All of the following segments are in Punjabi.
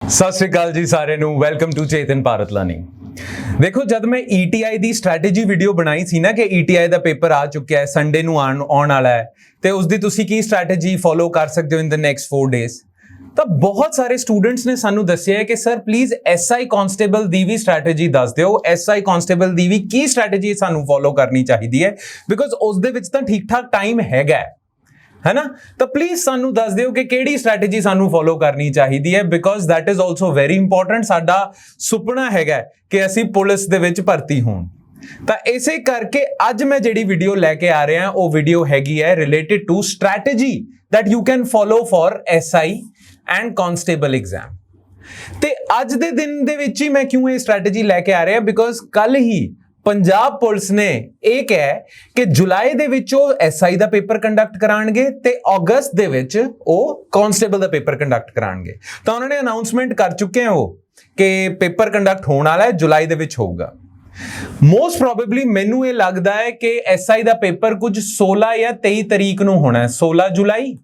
सत श्री अकाल जी सारे नू welcome to Chetan Bharat Learning. देखो जब मैं ईटीआई दी स्ट्रैटेजी वीडियो बनाई सी ना कि ईटीआई दा पेपर आ चुका है, संडे नू आउण वाला है ते उसदी तुसी की स्ट्रैटेजी फॉलो कर सकते हो इन द नेक्स्ट 4 डेज। तो बहुत सारे स्टूडेंट्स ने सानू दस्सिया है कि सर प्लीज एसआई कांस्टेबल दी भी स्ट्रैटेजी दस दिओ, एसआई कांस्टेबल दी भी की स्ट्रैटेजी सानू फॉलो करनी चाहिए है बिकॉज उस दे विच तां ठीक ठाक टाइम है ना। तो प्लीज सानू दस दिओ कि केड़ी स्ट्रैटेजी सानू फॉलो करनी चाहिए है because that is also very important. साडा सुपना हैगा कि असीं पुलिस दे विच भर्ती होण। तो इसे करके अज मैं जिहड़ी वीडियो लैके आ रहा हूं वो वीडियो हैगी है related to strategy that you can follow for SI and constable exam. ते अज दे दिन दे विच ही मैं क्यों ये स्ट्रैटेजी लैके आ रहा बिकॉज कल ही पंजाब पुलिस ने यह कहा कि जुलाई दे विच वो एसआई दा पेपर कंडक्ट कराणगे ते अगस्त दे विच वो कांस्टेबल दा पेपर कंडक्ट कराणगे। तो उन्होंने अनाउंसमेंट कर चुके हैं वो कि पेपर कंडक्ट होने वाला है, जुलाई दे विच होगा। मोस्ट प्रोबेबली मैनू ये लगता है कि एसआई दा पेपर कुछ 16 या 23 तरीक नू होना है, 16 जुलाई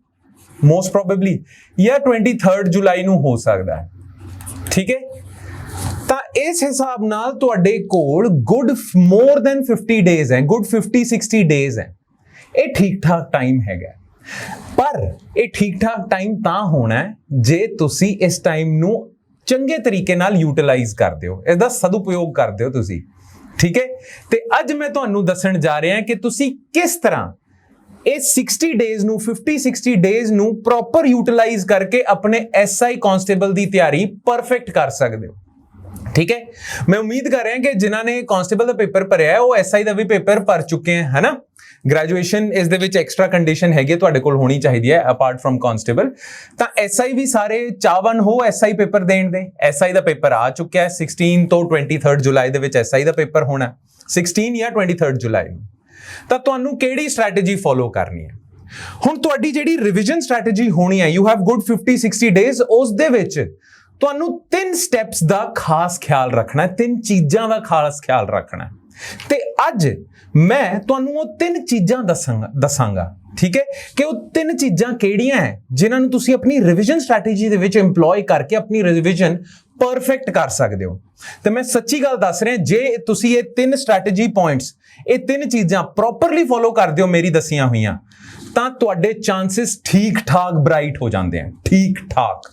मोस्ट प्रोबेबली या 23 जुलाई नू हो सकता है। ठीक है, ਤਾਂ इस हिसाब नाल तुहाडे कोल गुड मोर देन 50 डेज है, गुड 50-60 डेज है। ये ठीक ठाक टाइम हैगा, पर ये ठीक ठाक टाइम तां होना है जे तुसी इस टाइम नू चंगे तरीके नाल यूटिलाइज करदे हो, इसदा सदुपयोग करदे हो तुसी। ठीक है, ते अज मैं तुहानू दस्सण जा रहा कि तुसी किस तरह ये 60 डेज नू 50-60 डेज नू प्रॉपर यूटिलाइज करके अपने एसआई कांस्टेबल दी तैयारी परफेक्ट कर सकते हो। ठीक है, मैं उम्मीद कर रहा हूं कि जिन्होंने कांस्टेबल का पेपर भरया है वो एसआई का भी पेपर भर चुके हैं, है ना। ग्रेजुएशन इस दे विच एक्स्ट्रा कंडीशन हैगी तुहाडे कोल होनी चाहिए है अपार्ट फ्रॉम कांस्टेबल। तो एसआई भी सारे चावन हो एसआई पेपर देण दे। एसआई का पेपर आ चुका है 16 तो 23 जुलाई दे विच एसआई का पेपर होना, 16 या 23 जुलाई नूं। तो तुहानू किहड़ी स्ट्रैटेजी फॉलो करनी है हुण? तुहाडी जिहड़ी रिविजन स्ट्रैटेजी होनी है, यू हैव गुड 50-60 डेज, उस दे विच तुहानू 3 स्टैप्स दा खास ख्याल रखना है, 3 चीज़ां दा खास ख्याल रखना है। ते अज मैं तुहानू वो 3 चीज़ां दसांगा। ठीक है, कि वो 3 चीज़ां किहड़ियां हैं जिन्हां नू तुसीं अपनी रिविजन स्ट्रैटेजी दे विच एम्प्लॉय करके अपनी रिविजन परफेक्ट कर सकते हो। तो मैं सच्ची गल दस रहा, जे तुसीं ये 3 स्ट्रैटेजी पॉइंट्स, ये 3 चीज़ां प्रॉपरली फॉलो करते हो मेरी दसियां हुईयां, तां तुहाडे चांसिस ठीक ठाक ब्राइट हो जाते हैं, ठीक ठाक।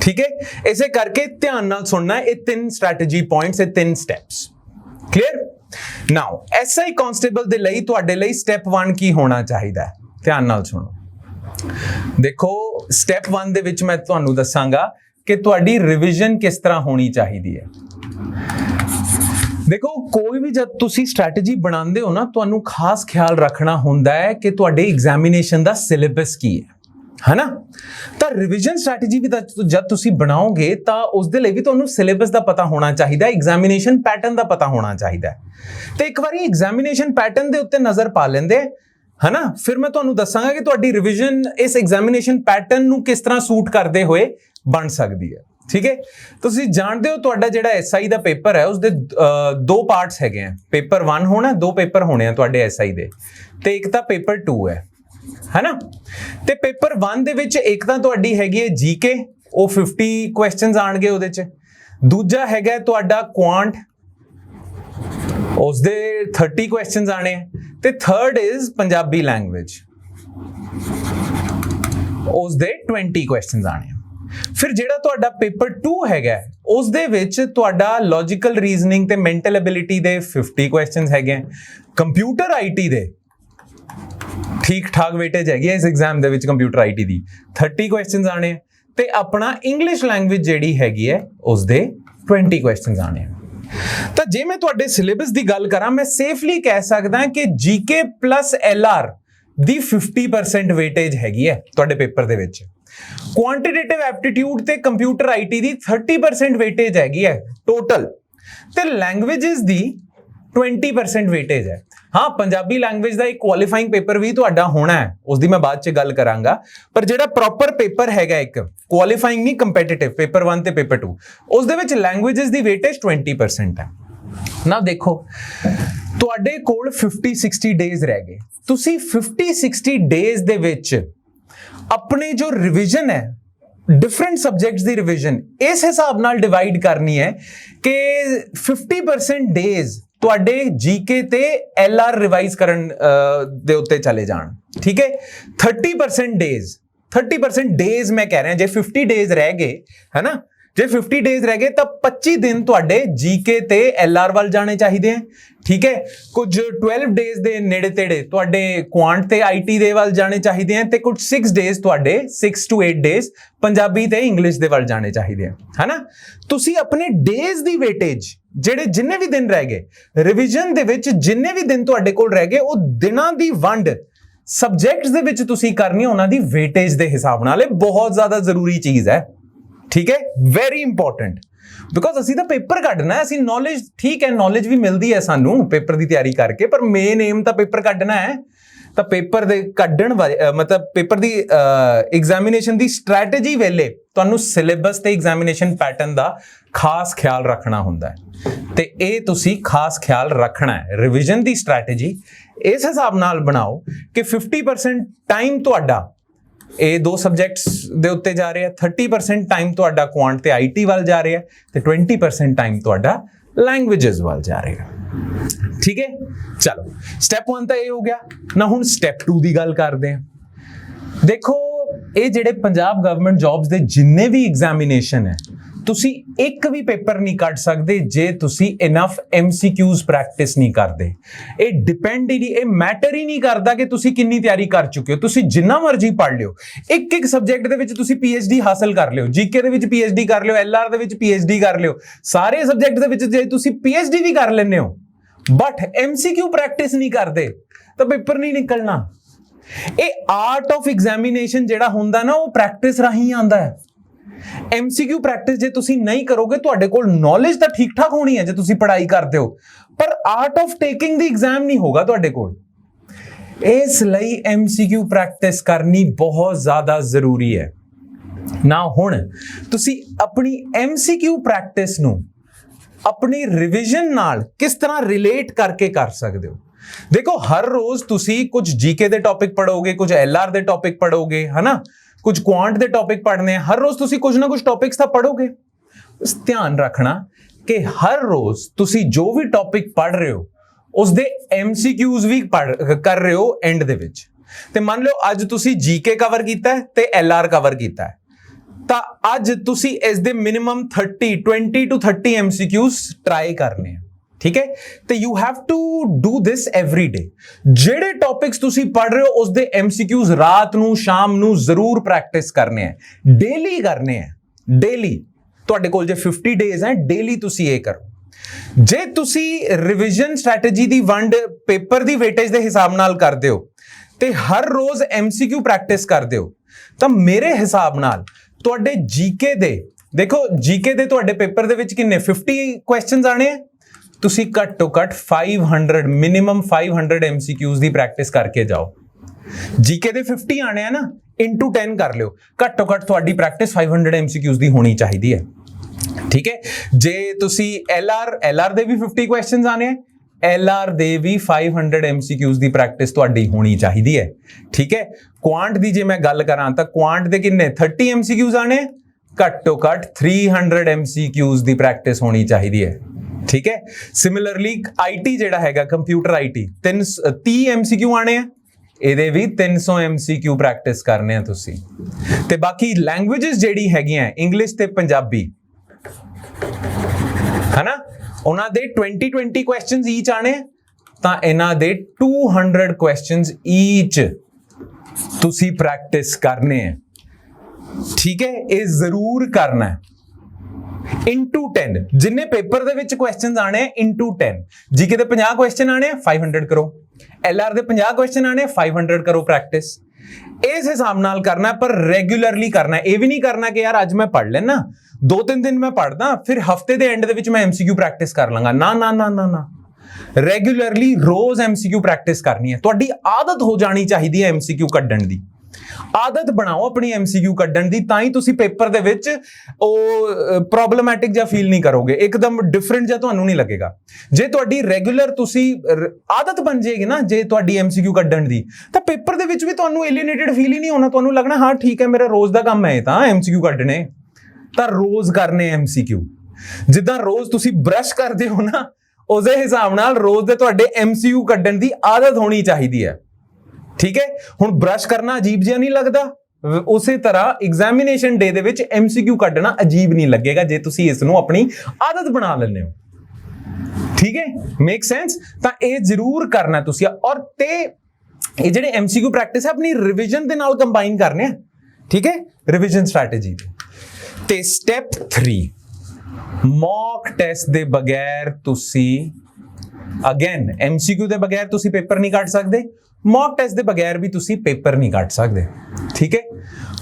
ठीक है, इसे करके ध्यान नाल सुनना है, ये 3 स्ट्रैटेजी पॉइंट्स, ये 3 steps. Clear? Now SI constable दे लई तुहाडे लई स्टेप 1 की होना चाहिए, ध्यान नाल सुनो। देखो स्टेप 1 दे विच मैं तुहानू दसांगा कि तुहाडी रिविजन किस तरह होनी चाहिए है। देखो कोई भी जब तुसी स्ट्रैटेजी बनाते हो ना, तुहानू खास ख्याल रखना हुंदा है कि तुहाडे एग्जामिनेशन दा सिलेबस की है ना। तो रिविजन स्ट्रैटेजी भी जब तुसी बनाओगे तो उस दे लई भी तुहानू सिलेबस दा पता होना चाहिए, एग्जामिनेशन पैटर्न दा पता होना चाहिए। तो एक बार एग्जामिनेशन पैटर्न दे उत्ते नजर पा लेंदे है ना, फिर मैं तुहानू दसांगा कि तुहाडी रिविजन इस एग्जामिनेशन पैटर्न नू किस तरह सूट करते हुए बन सकती है। ठीक है, तुसी जानते हो तुहाडा जिहड़ा एसआई दा पेपर है उसदे 2 पार्ट्स हैगे हैं। पेपर 1 होना, 2 पेपर होने हैं तुहाडे एसआई दे, ते एक तां पेपर 2 है ना। ते पेपर 1 दे विच एक तां तुहाडी हैगी है जीके, वो 50 क्वेश्चंस आणगे उहदे च। दूजा हैगा तुहाडा क्वांट, उसदे 30 क्वेश्चंस आने। ते थर्ड इज पंजाबी लैंग्वेज, उसदे 20 क्वेश्चंस आने। फिर जिहड़ा तुहाडा पेपर 2 हैगा उस दे विच तुहाडा लॉजिकल रीजनिंग ते मेंटल एबिलिटी दे 50 क्वेश्चंस हैगे। कंप्यूटर आईटी दे ठीक ठाक वेटेज हैगी इस exam they which, computer IT the 30 questions आने ते अपना इंग्लिश लैंग्वेज जिहड़ी हैगी है उस दे 20 क्वेश्चंस आने। तो जे मैं तुहाडे सिलेबस दी गल करां, मैं सेफली कह सकदा कि जीके प्लस एलआर दी 50% वेटेज हैगी है तुहाडे पेपर दे विच। क्वांटिटेटिव एप्टीट्यूड ते कंप्यूटर आईटी दी 30% वेटेज हैगी है टोटल, ते लैंग्वेजेस दी 20% वेटेज है। हाँ, पंजाबी लैंग्वेज का एक क्वालीफाइंग पेपर भी तुहाडा होना है, उसकी मैं बाद च गल करांगा। पर जिहड़ा प्रॉपर पेपर हैगा एक क्वालीफाइंग नहीं, कंपेटिटिव पेपर 1 ते पेपर 2, उस दे विच लैंग्वेजेस दी वेटेज 20% है ना। देखो तुहाडे कोल 50-60 डेज रह गए, तुसी 50-60 डेज दे विच अपने जो रिविजन है डिफरेंट सब्जेक्ट्स ਦੀ ਰਿਵੀਜ਼ਨ ਇਸ ਹਿਸਾਬ ਨਾਲ ਡਿਵਾਈਡ ਕਰਨੀ ਹੈ ਕਿ 50% ਡੇਜ਼ ਤੁਹਾਡੇ ਜੀਕੇ ਤੇ ਐਲਆਰ ਰਿਵਾਈਜ਼ ਕਰਨ ਦੇ ਉੱਤੇ ਚਲੇ ਜਾਣ, ਠੀਕ ਹੈ। 30% ਡੇਜ਼ ਮੈਂ ਕਹਿ ਰਿਹਾ, ਜੇ 50 ਡੇਜ਼ ਰਹਿ ਗਏ ਹੈ ਨਾ, ਜੇ 50 ਡੇਜ਼ ਰਹਿ ਗਏ ਤਾਂ 25 ਦਿਨ ਤੁਹਾਡੇ ਜੀਕੇ ਤੇ ਐਲਆਰ ਵੱਲ ਜਾਣੇ ਚਾਹੀਦੇ ਆ, ਠੀਕ ਹੈ। ਕੁਝ 12 ਡੇਜ਼ ਦੇ ਨੇੜੇ ਤੇੜੇ ਤੁਹਾਡੇ ਕੁਆਂਟ ਤੇ ਆਈਟੀ ਦੇ ਵੱਲ ਜਾਣੇ ਚਾਹੀਦੇ ਆ, ਤੇ ਕੁਝ 6 ਡੇਜ਼ ਤੁਹਾਡੇ 6 to 8 ਡੇਜ਼ ਪੰਜਾਬੀ ਤੇ ਇੰਗਲਿਸ਼ ਦੇ ਵੱਲ ਜਾਣੇ ਚਾਹੀਦੇ ਆ, ਹੈ ਨਾ। ਤੁਸੀਂ ਆਪਣੇ ਡੇਜ਼ ਦੀ ਵੇਟੇਜ ਜਿਹੜੇ ਜਿੰਨੇ ਵੀ ਦਿਨ ਰਹਿ ਗਏ ਰਿਵੀਜ਼ਨ ਦੇ ਵਿੱਚ, ਜਿੰਨੇ ਵੀ ਦਿਨ ਤੁਹਾਡੇ ਕੋਲ ਰਹਿ ਗਏ, ਉਹ ਦਿਨਾਂ ਦੀ ਵੰਡ ਸਬਜੈਕਟਸ ਦੇ ਵਿੱਚ ਤੁਸੀਂ ਕਰਨੀ ਹੈ ਉਹਨਾਂ ਦੀ ਵੇਟੇਜ ਦੇ ਹਿਸਾਬ ਨਾਲ। ਇਹ ਬਹੁਤ ਜ਼ਿਆਦਾ ਜ਼ਰੂਰੀ ਚੀਜ਼ ਹੈ, ਠੀਕ ਹੈ, ਵੈਰੀ ਇੰਪੋਰਟੈਂਟ, ਬਿਕੋਜ਼ ਅਸੀਂ ਤਾਂ ਪੇਪਰ ਕੱਢਣਾ ਹੈ। ਅਸੀਂ ਨੌਲੇਜ, ਠੀਕ ਹੈ, ਨੌਲੇਜ ਵੀ ਮਿਲਦੀ ਹੈ ਸਾਨੂੰ ਪੇਪਰ ਦੀ ਤਿਆਰੀ ਕਰਕੇ, ਪਰ ਮੇਨ ਏਮ ਤਾਂ ਪੇਪਰ ਕੱਢਣਾ ਹੈ। ਤਾਂ ਪੇਪਰ ਦੇ ਕੱਢਣ ਮਤਲਬ ਪੇਪਰ ਦੀ ਐਗਜ਼ਾਮੀਨੇਸ਼ਨ ਦੀ ਸਟ੍ਰੈਟਜੀ ਵੇਲੇ ਤੁਹਾਨੂੰ ਸਿਲੇਬਸ ਤੇ ਐਗਜ਼ਾਮੀਨੇਸ਼ਨ ਪੈਟਰਨ ਦਾ ਖਾਸ ਖਿਆਲ ਰੱਖਣਾ ਹੁੰਦਾ ਹੈ, ਤੇ ਇਹ ਤੁਸੀਂ ਖਾਸ ਖਿਆਲ ਰੱਖਣਾ ਹੈ। ਰਿਵੀਜ਼ਨ ਦੀ ਸਟ੍ਰੈਟਜੀ ਇਸ ਹਿਸਾਬ ਨਾਲ ਬਣਾਓ ਕਿ 50% ਟਾਈਮ ਤੁਹਾਡਾ ਇਹ ਦੋ ਸਬਜੈਕਟਸ ਦੇ ਉੱਤੇ ਜਾ ਰਿਹਾ, 30% ਟਾਈਮ ਤੁਹਾਡਾ ਕੁਆਂਟ ਤੇ ਆਈਟੀ ਵੱਲ ਜਾ ਰਿਹਾ, ਤੇ 20% ਟਾਈਮ ਤੁਹਾਡਾ ਲੈਂਗੁਏजेस ਵੱਲ ਜਾ ਰਿਹਾ, ਠੀਕ ਹੈ। ਚਲੋ ਸਟੈਪ 1 ਤਾਂ ਇਹ ਹੋ ਗਿਆ ਨਾ। ਹੁਣ ਸਟੈਪ 2 ਦੀ ਗੱਲ ਕਰਦੇ ਹਾਂ। ਦੇਖੋ, ਇਹ ਜਿਹੜੇ ਪੰਜਾਬ ਗਵਰਨਮੈਂਟ ਜੌਬਸ ਦੇ ਜਿੰਨੇ ਵੀ ਐਗਜ਼ਾਮੀਨੇਸ਼ਨ ਹੈ, ਤੁਸੀਂ ਇੱਕ ਵੀ ਪੇਪਰ ਨਹੀਂ ਕੱਢ ਸਕਦੇ ਜੇ ਤੁਸੀਂ ਇਨਫ MCQs ਪ੍ਰੈਕਟਿਸ ਨਹੀਂ ਕਰਦੇ। ਇਹ ਡਿਪੈਂਡ ਹੀ ਨਹੀਂ, ਇਹ ਮੈਟਰ ਹੀ ਨਹੀਂ ਕਰਦਾ ਕਿ ਤੁਸੀਂ ਕਿੰਨੀ ਤਿਆਰੀ ਕਰ ਚੁੱਕੇ ਹੋ। ਤੁਸੀਂ ਜਿੰਨਾ ਮਰਜ਼ੀ ਪੜ੍ਹ ਲਿਓ, ਇੱਕ ਸਬਜੈਕਟ ਦੇ ਵਿੱਚ ਤੁਸੀਂ PhD ਹਾਸਲ ਕਰ ਲਿਓ, ਜੀਕੇ ਦੇ ਵਿੱਚ PhD ਕਰ ਲਿਓ, LR ਦੇ ਵਿੱਚ PhD ਕਰ ਲਿਓ, ਸਾਰੇ ਸਬਜੈਕਟ ਦੇ ਵਿੱਚ ਜੇ ਤੁਸੀਂ PhD ਵੀ ਕਰ ਲੈਂਦੇ ਹੋ, ਬਟ MCQ ਪ੍ਰੈਕਟਿਸ ਨਹੀਂ ਕਰਦੇ ਤਾਂ ਪੇਪਰ ਨਹੀਂ ਨਿਕਲਣਾ। ਇਹ ਆਰਟ ਆਫ ਐਗਜ਼ਾਮੀਨੇਸ਼ਨ ਜਿਹੜਾ ਹੁੰਦਾ ਨਾ, ਉਹ ਪ੍ਰੈਕਟਿਸ ਰਾਹੀਂ ਆਉਂਦਾ ਹੈ। MCQ ਪ੍ਰੈਕਟਿਸ ਜੇ ਤੁਸੀਂ ਨਹੀਂ ਕਰੋਗੇ, ਤੁਹਾਡੇ ਕੋਲ ਨੌਲੇਜ ਤਾਂ ਠੀਕ ਠਾਕ ਹੋਣੀ ਹੈ ਜੇ ਤੁਸੀਂ ਪੜ੍ਹਾਈ ਕਰਦੇ ਹੋ, ਪਰ art of taking the exam ਨਹੀਂ ਹੋਗਾ ਤੁਹਾਡੇ ਕੋਲ। ਇਸ ਲਈ MCQ ਪ੍ਰੈਕਟਿਸ ਕਰਨੀ ਬਹੁਤ ਜ਼ਿਆਦਾ ਜ਼ਰੂਰੀ ਹੈ ਨਾ। ਹੁਣ ਤੁਸੀਂ ਆਪਣੀ MCQ ਪ੍ਰੈਕਟਿਸ ਨੂੰ ਆਪਣੀ ਰਿਵੀਜ਼ਨ ਨਾਲ ਕਿਸ ਤਰ੍ਹਾਂ ਰਿਲੇਟ ਕਰਕੇ ਕਰ ਸਕਦੇ ਹੋ। ਦੇਖੋ, ਹਰ ਰੋਜ਼ ਤੁਸੀਂ ਕੁਝ ਜੀਕੇ ਦੇ ਟੌਪਿਕ ਪੜ੍ਹੋਗੇ, ਕੁਝ LR ਦੇ ਟੌਪਿਕ ਪੜ੍ਹੋਗੇ, ਹਨਾ, ਕੁਝ ਕੁਆਂਟ ਦੇ ਟੌਪਿਕ ਪੜ੍ਹਨੇ ਆ। ਹਰ ਰੋਜ਼ ਤੁਸੀਂ ਕੁਝ ਨਾ ਕੁਝ ਟੌਪਿਕਸ ਤਾਂ ਪੜ੍ਹੋਗੇ। ਬਸ ਧਿਆਨ ਰੱਖਣਾ ਕਿ ਹਰ ਰੋਜ਼ ਤੁਸੀਂ ਜੋ ਵੀ ਟੌਪਿਕ ਪੜ੍ਹ ਰਹੇ ਹੋ ਉਸਦੇ MCQs ਵੀ ਕਰ ਰਹੇ ਹੋ ਐਂਡ ਦੇ ਵਿੱਚ। ਤੇ ਮੰਨ ਲਓ ਅੱਜ ਤੁਸੀਂ ਜੀਕੇ ਕਵਰ ਕੀਤਾ ਹੈ ਤੇ LR ਕਵਰ ਕੀਤਾ ਹੈ, ਤਾਂ ਅੱਜ ਤੁਸੀਂ ਇਸ ਦੇ ਮਿਨੀਮਮ 20 to 30 MCQs ਟਰਾਈ ਕਰਨੇ ਆ, ਠੀਕ ਹੈ। ਤੇ you have to do this every day. ਜਿਹੜੇ ਟੌਪਿਕਸ ਤੁਸੀਂ ਪੜ੍ਹ ਰਹੇ ਹੋ ਉਸਦੇ MCQs ਰਾਤ ਨੂੰ, ਸ਼ਾਮ ਨੂੰ ਜ਼ਰੂਰ ਪ੍ਰੈਕਟਿਸ ਕਰਨੇ ਆ, ਡੇਲੀ ਕਰਨੇ ਆ, ਡੇਲੀ। ਤੁਹਾਡੇ ਕੋਲ ਜੇ 50 ਡੇਜ਼ ਹੈ, ਡੇਲੀ ਤੁਸੀਂ ਇਹ ਕਰੋ। ਜੇ ਤੁਸੀਂ ਰਿਵੀਜ਼ਨ ਸਟ੍ਰੈਟਜੀ ਦੀ ਵੰਡ ਪੇਪਰ ਦੀ ਵੇਟੇਜ ਦੇ ਹਿਸਾਬ ਨਾਲ ਕਰਦੇ ਹੋ ਤੇ ਹਰ ਰੋਜ਼ MCQ ਪ੍ਰੈਕਟਿਸ ਕਰਦੇ ਹੋ, ਤਾਂ ਮੇਰੇ ਹਿਸਾਬ ਨਾਲ ਤੁਹਾਡੇ ਜੀਕੇ ਦੇ, ਦੇਖੋ ਜੀਕੇ ਦੇ ਤੁਹਾਡੇ ਪੇਪਰ ਦੇ ਵਿੱਚ ਕਿੰਨੇ 50 ਕੁਐਸਚਨਸ ਆਣੇ ਆ, ਤੁਸੀਂ ਘੱਟੋ ਘੱਟ 500 ਮਿਨੀਮਮ 500 MCQs ਦੀ ਪ੍ਰੈਕਟਿਸ ਕਰਕੇ ਜਾਓ। ਜੀਕੇ ਦੇ 50 ਆਣੇ ਆ ਨਾ, into 10 ਕਰ ਲਿਓ, ਘੱਟੋ ਘੱਟ ਤੁਹਾਡੀ ਪ੍ਰੈਕਟਿਸ 500 MCQs ਦੀ ਹੋਣੀ ਚਾਹੀਦੀ ਹੈ, ਠੀਕ ਹੈ। ਜੇ ਤੁਸੀਂ LR ਦੇ ਵੀ 50 ਕੁਐਸਚਨਸ ਆਣੇ ਆ, LR ਦੇ ਵੀ 500 MCQs ਦੀ ਪ੍ਰੈਕਟਿਸ ਤੁਹਾਡੀ ਹੋਣੀ ਚਾਹੀਦੀ ਹੈ, ਠੀਕ ਹੈ। ਕੁਆਂਟ ਦੀ ਜੇ ਮੈਂ ਗੱਲ ਕਰਾਂ ਤਾਂ ਕੁਆਂਟ ਦੇ ਕਿੰਨੇ 30 MCQs ਆਣੇ, ਘੱਟੋ ਘੱਟ 300 MCQs ਦੀ ਪ੍ਰੈਕਟਿਸ ਹੋਣੀ ਚਾਹੀਦੀ ਹੈ, ਠੀਕ ਹੈ। ਸਿਮਿਲਰਲੀ IT ਜਿਹੜਾ ਹੈਗਾ ਕੰਪਿਊਟਰ IT 30 MCQ ਆਣੇ ਆ, ਇਹਦੇ ਵੀ 300 MCQ ਪ੍ਰੈਕਟਿਸ ਕਰਨੇ ਆ ਤੁਸੀਂ। ਤੇ ਬਾਕੀ ਲੈਂਗੁਏजेस ਜਿਹੜੀ ਹੈਗੀਆਂ ਇੰਗਲਿਸ਼ ਤੇ ਪੰਜਾਬੀ, ਹਨਾ, ਉਹਨਾਂ ਦੇ 20 ਕੁਐਸਚਨਸ ਈਚ ਆਣੇ, ਤਾਂ ਇਹਨਾਂ ਦੇ 200 ਕੁਐਸਚਨਸ ਈਚ ਤੁਸੀਂ ਪ੍ਰੈਕਟਿਸ ਕਰਨੇ ਆ, ਠੀਕ ਹੈ। ਇਹ ਜ਼ਰੂਰ ਕਰਨਾ ਹੈ। into 10 ਜਿੰਨੇ ਪੇਪਰ ਦੇ ਵਿੱਚ ਕੁਐਸਚਨਸ ਆਣੇ into 10। ਜੀਕੇ ਦੇ 50 ਕੁਐਸਚਨ ਆਣੇ 500 ਕਰੋ, LR ਦੇ 50 ਕੁਐਸਚਨ ਆਣੇ 500 ਕਰੋ ਪ੍ਰੈਕਟਿਸ। ਇਸ ਹਿਸਾਬ ਨਾਲ ਕਰਨਾ, ਪਰ ਰੈਗੂਲਰਲੀ ਕਰਨਾ। ਇਹ ਵੀ ਨਹੀਂ ਕਰਨਾ ਕਿ ਯਾਰ ਅੱਜ ਮੈਂ ਪੜ੍ਹ ਲੈਣਾ, 2-3 ਦਿਨ ਮੈਂ ਪੜ੍ਹਦਾ, ਫਿਰ ਹਫਤੇ ਦੇ ਐਂਡ ਦੇ ਵਿੱਚ ਮੈਂ MCQ ਪ੍ਰੈਕਟਿਸ ਕਰ ਲਾਂਗਾ। ਨਾ ਨਾ ਨਾ ਨਾ ਨਾ, ਰੈਗੂਲਰਲੀ ਰੋਜ਼ MCQ ਪ੍ਰੈਕਟਿਸ ਕਰਨੀ ਹੈ। ਤੁਹਾਡੀ ਆਦਤ ਹੋ ਜਾਣੀ ਚਾਹੀਦੀ ਹੈ MCQ ਕੱਢਣ ਦੀ। ਆਦਤ ਬਣਾਓ ਆਪਣੀ MCQ ਕੱਢਣ ਦੀ, ਤਾਂ ਹੀ ਤੁਸੀਂ ਪੇਪਰ ਦੇ ਵਿੱਚ ਉਹ ਪ੍ਰੋਬਲਮੈਟਿਕ ਜਿਹਾ ਫੀਲ ਨਹੀਂ ਕਰੋਗੇ, ਇੱਕਦਮ ਡਿਫਰੈਂਟ ਜਿਹਾ ਤੁਹਾਨੂੰ ਨਹੀਂ ਲੱਗੇਗਾ। ਜੇ ਤੁਹਾਡੀ ਰੈਗੂਲਰ ਤੁਸੀਂ ਆਦਤ ਬਣ ਜਾਏਗੀ ਨਾ ਜੇ ਤੁਹਾਡੀ MCQ ਕੱਢਣ ਦੀ, ਤਾਂ ਪੇਪਰ ਦੇ ਵਿੱਚ ਵੀ ਤੁਹਾਨੂੰ ਏਲੀਏਨੇਟਡ ਫੀਲ ਹੀ ਨਹੀਂ ਹੋਣਾ। ਤੁਹਾਨੂੰ ਲੱਗਣਾ ਹਾਂ ਠੀਕ ਹੈ ਮੇਰਾ ਰੋਜ਼ ਦਾ ਕੰਮ ਹੈ ਤਾਂ MCQ ਕੱਢਣੇ, ਤਾਂ ਰੋਜ਼ ਕਰਨੇ MCQ। ਜਿੱਦਾਂ ਰੋਜ਼ ਤੁਸੀਂ ਬ੍ਰਸ਼ ਕਰਦੇ ਹੋ ਨਾ, ਉਸੇ ਹਿਸਾਬ ਨਾਲ ਰੋਜ਼ ਦੇ ਤੁਹਾਡੇ MCQ ਕੱਢਣ ਦੀ ਆਦਤ ਹੋਣੀ ਚਾਹੀਦੀ ਹੈ, ਠੀਕ ਹੈ। ਹੁਣ ਬ੍ਰਸ਼ ਕਰਨਾ ਅਜੀਬ ਜਿਹਾ ਨਹੀਂ ਲੱਗਦਾ, ਉਸੇ ਤਰ੍ਹਾਂ ਐਗਜ਼ਾਮੀਨੇਸ਼ਨ ਡੇ ਦੇ ਵਿੱਚ MCQ ਕੱਢਣਾ ਅਜੀਬ ਨਹੀਂ ਲੱਗੇਗਾ ਜੇ ਤੁਸੀਂ ਇਸ ਨੂੰ ਆਪਣੀ ਆਦਤ ਬਣਾ ਲੈਂਦੇ ਹੋ, ਠੀਕ ਹੈ। Make sense? ਤਾਂ ਇਹ ਜ਼ਰੂਰ ਕਰਨਾ ਤੁਸੀਂ। ਔਰ ਤੇ ਇਹ ਜਿਹੜੇ MCQ ਪ੍ਰੈਕਟਿਸ ਹੈ ਆਪਣੀ ਰਿਵੀਜ਼ਨ ਦੇ ਨਾਲ ਕੰਬਾਈਨ ਕਰਨੇ ਆ, ਠੀਕ ਹੈ, ਰਿਵੀਜ਼ਨ ਸਟ੍ਰੈਟੇਜੀ ਤੇ। ਸਟੈਪ 3, ਮੌਕ ਟੈਸਟ ਦੇ ਬਗੈਰ ਤੁਸੀਂ, ਅਗੇਨ MCQ ਦੇ ਬਗੈਰ ਤੁਸੀਂ ਪੇਪਰ ਨਹੀਂ ਕੱਢ ਸਕਦੇ, ਮੌਕ ਟੈਸਟ ਦੇ ਬਗੈਰ ਵੀ ਤੁਸੀਂ ਪੇਪਰ ਨਹੀਂ ਕੱਢ ਸਕਦੇ, ਠੀਕ ਹੈ।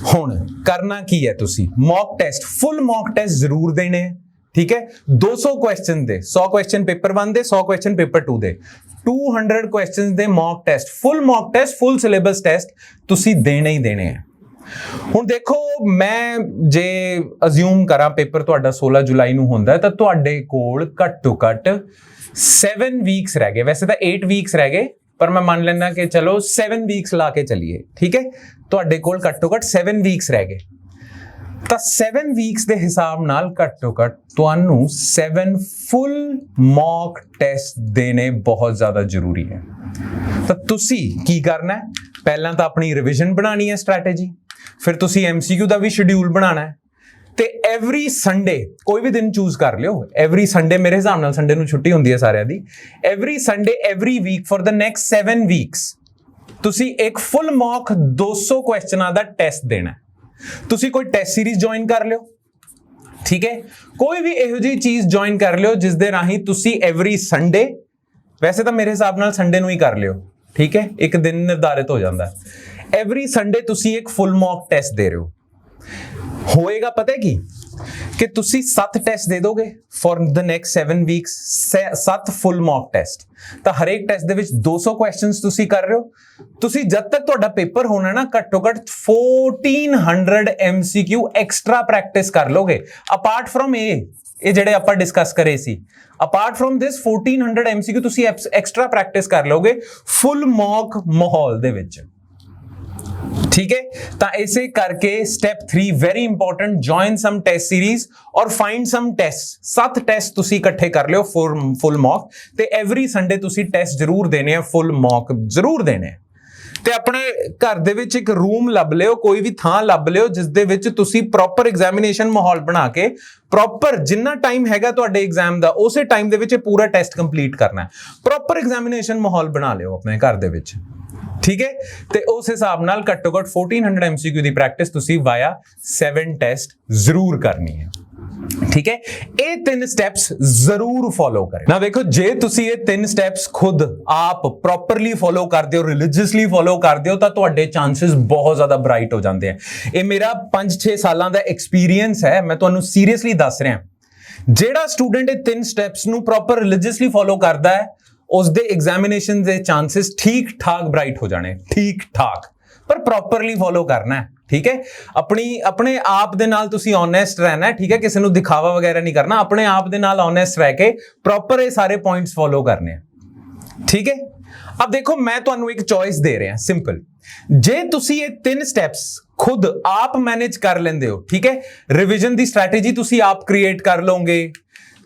ਹੁਣ ਕਰਨਾ ਕੀ ਹੈ, ਤੁਸੀਂ ਮੌਕ ਟੈਸਟ, ਫੁੱਲ ਮੌਕ ਟੈਸਟ ਜ਼ਰੂਰ ਦੇਣੇ ਹੈ, ਠੀਕ ਹੈ। 200 ਕੁਐਸਚਨ ਦੇ, 100 ਕੁਐਸਚਨ ਪੇਪਰ 1 ਦੇ, 100 ਕੁਐਸਚਨ ਪੇਪਰ 2 ਦੇ, 200 ਕੁਐਸਚਨ ਦੇ ਮੌਕ ਟੈਸਟ, ਫੁੱਲ ਸਿਲੇਬਸ ਟੈਸਟ ਤੁਸੀਂ ਦੇਣੇ ਹੀ ਦੇਣੇ ਹੈ। ਹੁਣ ਦੇਖੋ, ਮੈਂ ਜੇ ਅਸਿਊਮ ਕਰਾਂ ਪੇਪਰ ਤੁਹਾਡਾ 16 ਜੁਲਾਈ ਨੂੰ ਹੁੰਦਾ ਤਾਂ ਤੁਹਾਡੇ ਕੋਲ ਘੱਟੋ ਘੱਟ 7 ਵੀਕਸ ਰਹਿ ਗਏ। ਵੈਸੇ ਤਾਂ 8 ਵੀਕਸ ਰਹਿ ਗਏ, ਪਰ ਮੈਂ ਮੰਨ ਲੈਂਦਾ ਕਿ ਚਲੋ 7 ਵੀਕਸ ਲਾ ਕੇ ਚੱਲੀਏ, ਠੀਕ ਹੈ। ਤੁਹਾਡੇ ਕੋਲ ਘੱਟੋ ਘੱਟ 7 ਵੀਕਸ ਰਹਿ ਗਏ, ਤਾਂ 7 ਵੀਕਸ ਦੇ ਹਿਸਾਬ ਨਾਲ ਘੱਟੋ ਘੱਟ ਤੁਹਾਨੂੰ 7 ਫੁੱਲ ਮੌਕ ਟੈਸਟ ਦੇਣੇ ਬਹੁਤ ਜ਼ਿਆਦਾ ਜ਼ਰੂਰੀ ਹੈ। ਤਾਂ ਤੁਸੀਂ ਕੀ ਕਰਨਾ ਹੈ, ਪਹਿਲਾਂ ਤਾਂ ਆਪਣੀ ਰਿਵੀਜ਼ਨ ਬਣਾਉਣੀ ਹੈ ਸਟ੍ਰੈਟੇਜੀ, ਫਿਰ ਤੁਸੀਂ MCQ ਦਾ ਵੀ ਸ਼ਡਿਊਲ ਬਣਾਉਣਾ ਹੈ, ਤੇ ਐਵਰੀ ਸੰਡੇ ਕੋਈ ਵੀ ਦਿਨ ਚੂਜ਼ ਕਰ ਲਿਓ। ਐਵਰੀ ਸੰਡੇ, ਮੇਰੇ ਹਿਸਾਬ ਨਾਲ ਸੰਡੇ ਨੂੰ ਛੁੱਟੀ ਹੁੰਦੀ ਹੈ ਸਾਰਿਆਂ ਦੀ। Every Sunday every week for the next 7 weeks ਤੁਸੀਂ ਇੱਕ ਫੁੱਲ ਮੌਕ 200 ਕੁਐਸਚਨਾਂ ਦਾ ਟੈਸਟ ਦੇਣਾ ਹੈ। ਤੁਸੀਂ ਕੋਈ ਟੈਸਟ ਸੀਰੀਜ਼ ਜੁਆਇਨ ਕਰ ਲਿਓ, ਠੀਕ ਹੈ। ਕੋਈ ਵੀ ਇਹੋ ਜਿਹੀ ਚੀਜ਼ ਜੁਆਇਨ ਕਰ ਲਿਓ ਜਿਸ ਦੇ ਰਾਹੀਂ ਤੁਸੀਂ ਐਵਰੀ ਸੰਡੇ, ਵੈਸੇ ਤਾਂ ਮੇਰੇ ਹਿਸਾਬ ਨਾਲ ਸੰਡੇ ਨੂੰ ਹੀ ਕਰ ਲਿਓ, ਠੀਕ ਹੈ, ਇੱਕ ਦਿਨ ਨਿਰਧਾਰਿਤ ਹੋ ਜਾਂਦਾ। ਐਵਰੀ ਸੰਡੇ ਤੁਸੀਂ ਇੱਕ ਫੁੱਲ ਮੌਕ ਟੈਸਟ ਦੇ ਰਹੇ ਹੋ। ਹੋਏਗਾ ਪਤਾ ਕੀ, ਕਿ ਤੁਸੀਂ 7 ਟੈਸਟ ਦੇ ਦੋਗੇ for the next 7 weeks, 7 full mock test. ਤਾਂ ਹਰੇਕ ਟੈਸਟ ਦੇ ਵਿੱਚ 200 ਕੁਐਸਚਨਸ ਤੁਸੀਂ ਕਰ ਰਹੇ ਹੋ। ਤੁਸੀਂ ਜਦ ਤੱਕ ਤੁਹਾਡਾ ਪੇਪਰ ਹੋਣਾ ਨਾ, ਘੱਟੋ ਘੱਟ 1400 MCQ ਐਕਸਟਰਾ ਪ੍ਰੈਕਟਿਸ ਕਰ ਲੋਗੇ, ਅਪਾਰਟ ਫਰਮ ਇਹ ਜਿਹੜੇ ਆਪਾਂ ਡਿਸਕਸ ਕਰੇ ਸੀ। ਅਪਾਰਟ ਫਰਮ ਦਿਸ 1400 MCQ ਤੁਸੀਂ ਐਕਸਟਰਾ ਪ੍ਰੈਕਟਿਸ ਕਰ ਲੋਗੇ ਫੁੱਲ ਮੌਕ ਮਾਹੌਲ ਦੇ ਵਿੱਚ, ठीक है। ਤਾਂ ਇਸੇ ਕਰਕੇ ਸਟੈਪ 3 ਵੈਰੀ ਇੰਪੋਰਟੈਂਟ, ਜੁਆਇਨ ਸਮ ਟੈਸਟ ਸੀਰੀਜ਼ ਔਰ ਫਾਈਂਡ ਸਮ ਟੈਸਟ। 7 ਟੈਸਟ ਤੁਸੀਂ ਇਕੱਠੇ ਕਰ ਲਿਓ ਫੁੱਲ ਮੌਕ, ਤੇ ਐਵਰੀ ਸੰਡੇ ਤੁਸੀਂ ਟੈਸਟ ਜ਼ਰੂਰ ਦੇਣੇ ਆ, ਫੁੱਲ ਮੌਕ ਜ਼ਰੂਰ ਦੇਣੇ ਆ। ਤੇ ਆਪਣੇ ਘਰ ਦੇ ਵਿੱਚ ਇੱਕ ਰੂਮ ਲੱਭ ਲਿਓ, ਕੋਈ ਵੀ ਥਾਂ ਲੱਭ ਲਿਓ ਜਿਸ ਦੇ ਵਿੱਚ ਤੁਸੀਂ ਪ੍ਰੋਪਰ ਐਗਜ਼ਾਮੀਨੇਸ਼ਨ ਮਾਹੌਲ ਬਣਾ ਕੇ, ਪ੍ਰੋਪਰ ਜਿੰਨਾ ਟਾਈਮ ਹੈਗਾ ਤੁਹਾਡੇ ਐਗਜ਼ਾਮ ਦਾ ਉਸੇ ਟਾਈਮ ਦੇ ਵਿੱਚ ਇਹ ਪੂਰਾ ਟੈਸਟ ਕੰਪਲੀਟ ਕਰਨਾ ਹੈ। ਪ੍ਰੋਪਰ ਐਗਜ਼ਾਮੀਨੇਸ਼ਨ ਮਾਹੌਲ ਬਣਾ ਲਿਓ ਆਪਣੇ ਘਰ ਦੇ ਵਿੱਚ, ਠੀਕ ਹੈ। ਤੇ ਉਸ ਹਿਸਾਬ ਨਾਲ ਘੱਟੋ ਘੱਟ 1400 MCQ ਦੀ ਪ੍ਰੈਕਟਿਸ ਤੁਸੀਂ ਵਾਇਆ 7 ਟੈਸਟ ਜ਼ਰੂਰ ਕਰਨੀ ਹੈ, ਠੀਕ ਹੈ। ਇਹ 3 ਸਟੈਪਸ ਜ਼ਰੂਰ ਫੋਲੋ ਕਰੇ ਨਾ। ਵੇਖੋ, ਜੇ ਤੁਸੀਂ ਇਹ 3 ਸਟੈਪਸ ਖੁਦ ਆਪ ਪ੍ਰੋਪਰਲੀ ਫੋਲੋ ਕਰਦੇ ਹੋ, ਰਿਲੀਜੀਅਸਲੀ ਫੋਲੋ ਕਰਦੇ ਹੋ, ਤਾਂ ਤੁਹਾਡੇ ਚਾਂਸਸ ਬਹੁਤ ਜ਼ਿਆਦਾ ਬ੍ਰਾਈਟ ਹੋ ਜਾਂਦੇ ਆ। ਇਹ ਮੇਰਾ 5-6 ਸਾਲਾਂ ਦਾ ਐਕਸਪੀਰੀਅੰਸ ਹੈ, ਮੈਂ ਤੁਹਾਨੂੰ ਸੀਰੀਅਸਲੀ ਦੱਸ ਰਿਹਾ। ਜਿਹੜਾ ਸਟੂਡੈਂਟ ਇਹ 3 ਸਟੈਪਸ ਨੂੰ ਪ੍ਰੋਪਰ ਰਿਲੀਜੀਅਸਲੀ ਫੋਲੋ ਕਰਦਾ ਹੈ, ਉਸ ਦੇ ਐਗਜ਼ਾਮੀਨੇਸ਼ਨ ਦੇ ਚਾਂਸਸ ਠੀਕ ਠਾਕ ਬ੍ਰਾਈਟ ਹੋ ਜਾਣੇ, ਠੀਕ ਠਾਕ, ਪਰ ਪ੍ਰੋਪਰਲੀ ਫੋਲੋ ਕਰਨਾ ਹੈ, ਠੀਕ ਹੈ। ਆਪਣੇ ਆਪ ਦੇ ਨਾਲ ਤੁਸੀਂ ਓਨੈਸਟ ਰਹਿਣਾ ਹੈ, ਠੀਕ ਹੈ। ਕਿਸੇ ਨੂੰ ਦਿਖਾਵਾ ਵਗੈਰਾ ਨਹੀਂ ਕਰਨਾ, ਆਪਣੇ ਆਪ ਦੇ ਨਾਲ ਓਨੈਸਟ ਰਹਿ ਕੇ ਪ੍ਰੋਪਰ ਇਹ ਸਾਰੇ ਪੁਆਇੰਟਸ ਫੋਲੋ ਕਰਨੇ ਆ, ਠੀਕ ਹੈ। अब देखो, मैं ਤੁਹਾਨੂੰ ਇੱਕ ਚੋਇਸ ਦੇ ਰਿਹਾ, ਸਿੰਪਲ। ਜੇ ਤੁਸੀਂ ਇਹ 3 ਸਟੈਪਸ ਖੁਦ ਆਪ ਮੈਨੇਜ ਕਰ ਲੈਂਦੇ ਹੋ, ਠੀਕ ਹੈ, ਰਿਵੀਜ਼ਨ ਦੀ ਸਟ੍ਰੈਟੇਜੀ ਤੁਸੀਂ ਆਪ ਕ੍ਰੀਏਟ ਕਰ ਲਓਗੇ,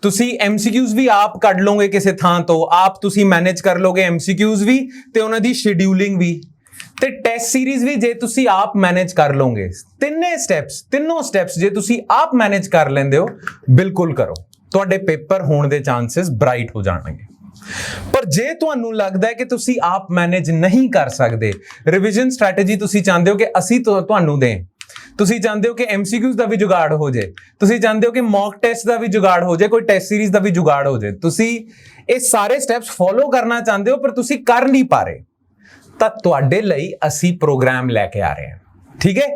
ਤੁਸੀਂ MCQs ਵੀ ਆਪ ਕੱਢ ਲਓਗੇ ਕਿਸੇ ਥਾਂ ਤੋਂ, ਆਪ ਤੁਸੀਂ ਮੈਨੇਜ ਕਰ ਲਓਗੇ MCQs ਵੀ ਤੇ ਉਹਨਾਂ ਦੀ ਸ਼ੈਡਿਊਲਿੰਗ ਵੀ, ਤੇ ਟੈਸਟ ਸੀਰੀਜ਼ ਵੀ ਜੇ ਤੁਸੀਂ ਆਪ ਮੈਨੇਜ ਕਰ ਲਓਗੇ। ਤਿੰਨੋਂ ਸਟੈਪਸ ਜੇ ਤੁਸੀਂ ਆਪ ਮੈਨੇਜ ਕਰ ਲੈਂਦੇ ਹੋ, ਬਿਲਕੁਲ ਕਰੋ, ਤੁਹਾਡੇ ਪੇਪਰ ਹੋਣ ਦੇ ਚਾਂਸਸ ਬ੍ਰਾਈਟ ਹੋ ਜਾਣਗੇ। ਪਰ ਜੇ ਤੁਹਾਨੂੰ ਲੱਗਦਾ ਹੈ ਕਿ ਤੁਸੀਂ ਆਪ ਮੈਨੇਜ ਨਹੀਂ ਕਰ ਸਕਦੇ, ਰਿਵੀਜ਼ਨ ਸਟ੍ਰੈਟੇਜੀ ਤੁਸੀਂ ਚਾਹੁੰਦੇ ਹੋ ਕਿ ਅਸੀਂ ਤੁਹਾਨੂੰ ਦੇं, ਤੁਸੀਂ ਚਾਹੁੰਦੇ ਹੋ ਕਿ MCQs ਦਾ ਵੀ ਜੁਗਾੜ ਹੋ ਜਾਏ, ਤੁਸੀਂ ਚਾਹੁੰਦੇ ਹੋ ਕਿ ਮੌਕ ਟੈਸਟ ਦਾ ਵੀ ਜੁਗਾੜ ਹੋ ਜਾਏ, ਕੋਈ ਟੈਸਟ ਸੀਰੀਜ਼ ਦਾ ਵੀ ਜੁਗਾੜ ਹੋ ਜਾਏ, ਤੁਸੀਂ ਇਹ ਸਾਰੇ ਸਟੈਪਸ ਫੋਲੋ ਕਰਨਾ ਚਾਹੁੰਦੇ ਹੋ ਪਰ ਤੁਸੀਂ ਕਰ ਨਹੀਂ ਪਾ ਰਹੇ, ਤਾਂ ਤੁਹਾਡੇ ਲਈ ਅਸੀਂ ਪ੍ਰੋਗਰਾਮ ਲੈ ਕੇ ਆ ਰਹੇ ਹਾਂ। ਠੀਕ ਹੈ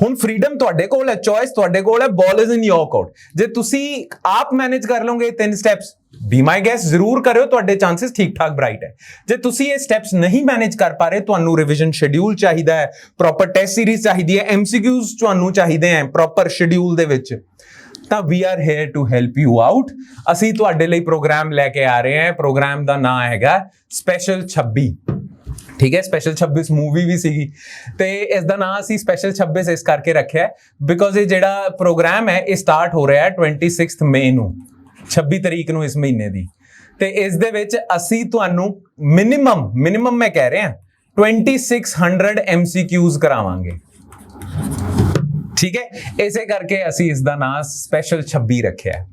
ਹੁਣ ਫਰੀडम ਤੁਹਾਡੇ ਕੋਲ ਹੈ, ਚੋਇਸ ਤੁਹਾਡੇ ਕੋਲ ਹੈ, ਬਾਲ ਇਜ਼ ਇਨ ਯੋਰ ਕੋਰਟ। ਜੇ ਤੁਸੀਂ ਆਪ ਮੈਨੇਜ ਕਰ ਲਓਗੇ 3 ਸਟੈਪਸ, ਬੀ ਮਾਈ ਗੈਸ ਜ਼ਰੂਰ ਕਰਿਓ, ਤੁਹਾਡੇ ਚਾਂਸਸ ਠੀਕ ਠਾਕ ਬ੍ਰਾਈਟ ਹੈ। ਜੇ ਤੁਸੀਂ ਇਹ ਸਟੈਪਸ ਨਹੀਂ ਮੈਨੇਜ ਕਰ ਪਾ ਰਹੇ, ਤੁਹਾਨੂੰ ਰਿਵੀਜ਼ਨ ਸ਼ਡਿਊਲ ਚਾਹੀਦਾ ਹੈ, ਪ੍ਰੋਪਰ ਟੈਸਟ ਸੀਰੀਜ਼ ਚਾਹੀਦੀ ਹੈ, MCQs ਤੁਹਾਨੂੰ ਚਾਹੀਦੇ ਹੈ ਪ੍ਰੋਪਰ ਸ਼ਡਿਊਲ ਦੇ ਵਿੱਚ, ਤਾਂ we are here to help you out. ਅਸੀਂ ਤੁਹਾਡੇ ਲਈ ਪ੍ਰੋਗਰਾਮ ਲੈ ਕੇ ਆ ਰਹੇ ਹਾਂ। ਪ੍ਰੋਗਰਾਮ ਦਾ ਨਾਮ ਹੈਗਾ ਸਪੈਸ਼ਲ 26। ਠੀਕ ਹੈ, ਸਪੈਸ਼ਲ 26 ਮੂਵੀ ਵੀ ਸੀਗੀ ਤੇ ਇਸ ਦਾ ਨਾਮ ਅਸੀਂ ਸਪੈਸ਼ਲ 26 ਇਸ ਕਰਕੇ ਰੱਖਿਆ ਬਿਕੋਜ਼ ਇਹ ਜਿਹੜਾ ਪ੍ਰੋਗਰਾਮ ਹੈ ਇਹ ਸਟਾਰਟ ਹੋ ਰਿਹਾ ਹੈ 26 ਮਈ ਨੂੰ, 26 ਤਰੀਕ ਨੂੰ ਇਸ ਮਹੀਨੇ ਦੀ। ਤੇ ਇਸ ਦੇ ਵਿੱਚ ਅਸੀਂ ਤੁਹਾਨੂੰ ਮਿਨੀਮਮ ਮੈਂ ਕਹਿ ਰਿਹਾ 2600 MCQs ਕਰਾਵਾਂਗੇ। ਠੀਕ ਹੈ, ਇਸੇ ਕਰਕੇ ਅਸੀਂ ਇਸ ਦਾ ਨਾਮ ਸਪੈਸ਼ਲ 26 ਰੱਖਿਆ ਹੈ।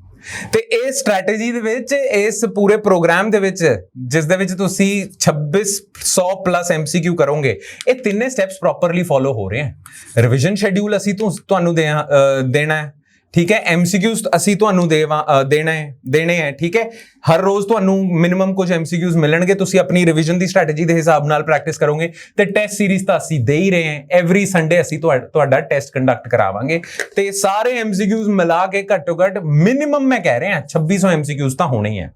ਤੇ ਇਹ ਸਟ੍ਰੈਟੇਜੀ ਦੇ ਵਿੱਚ, ਇਸ ਪੂਰੇ ਪ੍ਰੋਗਰਾਮ ਦੇ ਵਿੱਚ, ਜਿਸ ਦੇ ਵਿੱਚ ਤੁਸੀਂ 2600 ਪਲੱਸ MCQ ਕਰੋਗੇ, ਇਹ ਤਿੰਨੇ ਸਟੈਪਸ ਪ੍ਰੋਪਰਲੀ ਫੋਲੋ ਹੋ ਰਹੇ ਹਨ। ਰਿਵੀਜ਼ਨ ਸ਼ੈਡਿਊਲ ਅਸੀਂ ਤੁਹਾਨੂੰ ਦੇਣਾ ਹੈ, ਠੀਕ ਹੈ। MCQs ਅਸੀਂ ਤੁਹਾਨੂੰ ਦੇਣੇ ਹੈ, ਠੀਕ ਹੈ। ਹਰ ਰੋਜ਼ ਤੁਹਾਨੂੰ ਮਿਨੀਮਮ ਕੁਝ MCQs ਮਿਲਣਗੇ, ਤੁਸੀਂ ਆਪਣੀ ਰਿਵੀਜ਼ਨ ਦੀ ਸਟ੍ਰੈਟੇਜੀ ਦੇ ਹਿਸਾਬ ਨਾਲ ਪ੍ਰੈਕਟਿਸ ਕਰੋਗੇ। ਤੇ ਟੈਸਟ ਸੀਰੀਜ਼ ਤਾਂ ਅਸੀਂ ਦੇ ਹੀ ਰਹੇ ਹਾਂ, ਐਵਰੀ ਸੰਡੇ ਅਸੀਂ ਤੁਹਾਡਾ ਟੈਸਟ ਕੰਡਕਟ ਕਰਾਵਾਂਗੇ। ਤੇ ਸਾਰੇ MCQs ਮਿਲਾ ਕੇ ਘੱਟੋ ਘੱਟ ਮਿਨੀਮਮ ਮੈਂ ਕਹਿ ਰਿਹਾ 2600 MCQs ਤਾਂ ਹੋਣੇ ਹੀ ਹੈ।